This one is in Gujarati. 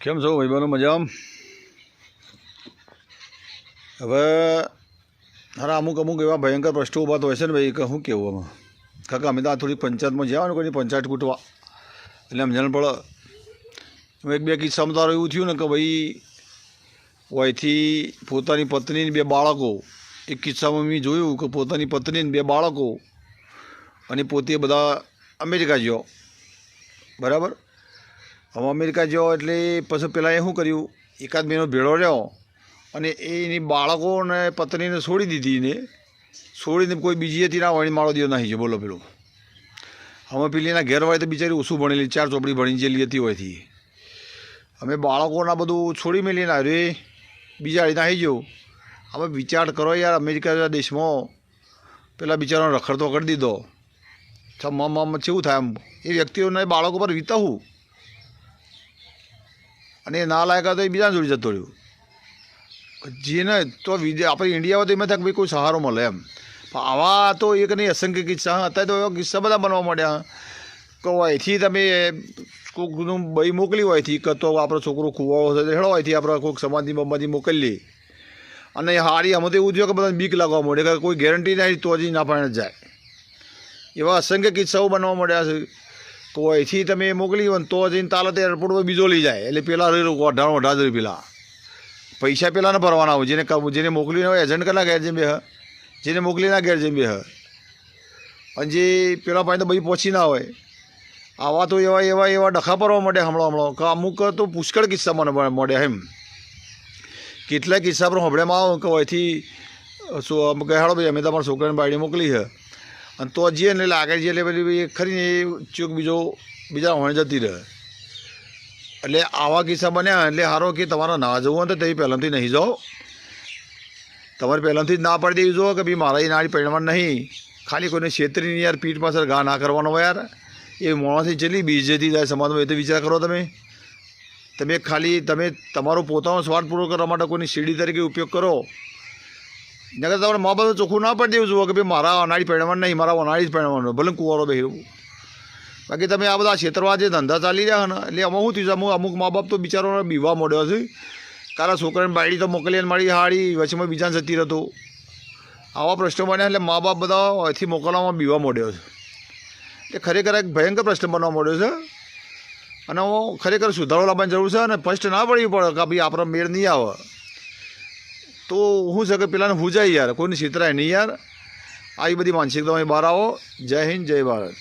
કેમ છો ભાઈબંધો મજામાં? હવે હારા અમુક એવા ભયંકર પ્રશ્નો ઊભા તો હોય છે ને ભાઈ, કે શું કહેવું આમાં. કાકા અમે તો આ થોડીક પંચાયતમાં જ્યાં ને કોઈની પંચાયત કૂટવા એટલે સમજણ પડે. એક બે કિસ્સામાં તારું એવું થયું ને કે ભાઈ વયથી પોતાની પત્ની બે બાળકો, એક કિસ્સામાં મેં જોયું કે પોતાની પત્ની બે બાળકો અને પોતે બધા અમેરિકા ગયો. બરાબર. હવે અમેરિકા ગયો એટલે પછી પહેલાં એ શું કર્યું, એકાદ મહિનો ભેળો રહ્યો અને એની બાળકોને પત્નીને છોડી દીધી ને છોડીને કોઈ બીજી હતી ના વળી મારો દિવસ નાહી ગયો. બોલો પેલું. હવે પેલી એના ઘેર હોય તો બિચારી ઓછું ભણેલી, 4 ચોપડી ભણી જેલી હતી હોયથી. અમે બાળકોના બધું છોડી મેલીને આવ્યું બીજા નાહી ગયો. હવે વિચાર કરો યાર, અમેરિકા જેવા દેશમાં પેલા બિચારાનો રખડતો કરી દીધો. મમ કેવું થાય આમ એ વ્યક્તિઓને બાળકો પર વીતવું, અને એ ના લાયકા તો એ બીજાને જોડી જતો રહ્યો. જેને તો આપણે ઇન્ડિયામાં તો એમાં થાય કે ભાઈ કોઈ સહારો મળે એમ. પણ આવા તો એક નહીં અસંખ્ય કિસ્સા. અત્યારે તો એવા કિસ્સા બધા બનવા માંડ્યા કે અહીંથી તમે કોઈકનું બઈ મોકલી હોયથી કે તો આપણો છોકરો ખુવાવો છે હેડો હોયથી આપણે કોઈક સમાધિ બમાધી મોકલીએ, અને હારી આમાં તો એવું થયું કે બધાને બીક લાગવા માંડે કે કોઈ ગેરંટી નહીં તો હજી ના પાણી જાય. એવા અસંખ્ય કિસ્સાઓ બનવા માંડ્યા છે. તો અહીંથી તમે મોકલી હોય ને તો જઈને તાલતે એરપોર્ટ પર બીજો લઈ જાય, એટલે પેલા અઢાર પેલા પૈસા પેલાને ભરવાના હોય. જેને મોકલીને હોય એજન્ટ કેટલા ઘેર જઈને બે, જેને મોકલીના ઘેર જઈને બે, અને જે પેલા પાસે તો ભાઈ પહોંચી ના હોય. આવા તો એવા ડખા પરવા મળે હમણાં કે અમુક તો પુષ્કળ કિસ્સા મને મળ્યા એમ. કેટલાય કિસ્સા પર હમણાંમાં આવો કે અહીંથી કહેવાડો ભાઈ અમે તમારા છોકરાને બાયડી મોકલી છે, અને તો જઈએ ને એટલે આગળ જઈએ એટલે પેલી ખરીને એ ચોક બીજા હોણે જતી રહે. એટલે આવા કિસ્સા બન્યા. એટલે સારો કે તમારે ના જવું હોય તો તમે પહેલાંથી નહીં જાઓ. તમારે પહેલાંથી જ ના પાડી દેવી જુઓ કે ભાઈ મારા એ નાળી પરિણામ નહીં. ખાલી કોઈને છેતરીને યાર પીઠ પાછળ ઘા ના કરવાનો હોય યાર. એ મોણાથી ચેટલી બીજેથી જાય સમાજમાં, એ તો વિચાર કરો તમે ખાલી તમારો પોતાનો સ્વાર્થ પૂરો કરવા માટે કોઈની સીડી તરીકે ઉપયોગ કરો. નકર તમારે મા બાપ ચોખ્ખું ના પાડી દેવું જુઓ કે ભાઈ મારા અનાળી પરિણામ નહીં, મારા અનાળી જ પરિણામવાનું, ભલે કુંવારો બેહવું. બાકી તમે આ બધા ક્ષેત્રમાં જે ધંધા ચાલી રહ્યા ને, એટલે આમાં શું થયું છે, અમુક મા બાપ તો બિચારોને બીવા મોડ્યો છે. કારણ છોકરાને બાયડી તો મોકલી અને મારી હાડી વચમાં બીજાને જતી રહેતો. આવા પ્રશ્નો બન્યા એટલે મા બાપ બધા અહીંથી મોકલવામાં બીવા મોડ્યો છે. એ ખરેખર એક ભયંકર પ્રશ્ન બનવા મળ્યો છે, અને હું ખરેખર સુધારો લાવવાની જરૂર છે. અને ફર્સ્ટ ના પડવી પડે કે ભાઈ આપણે મેળ નહીં આવે તો શું છે કે પેલાને હુજાય યાર, કોઈને છેતરાય નહીં યાર. આવી બધી માનસિકતામાં બહાર આવો. જય હિન્દ, જય ભારત.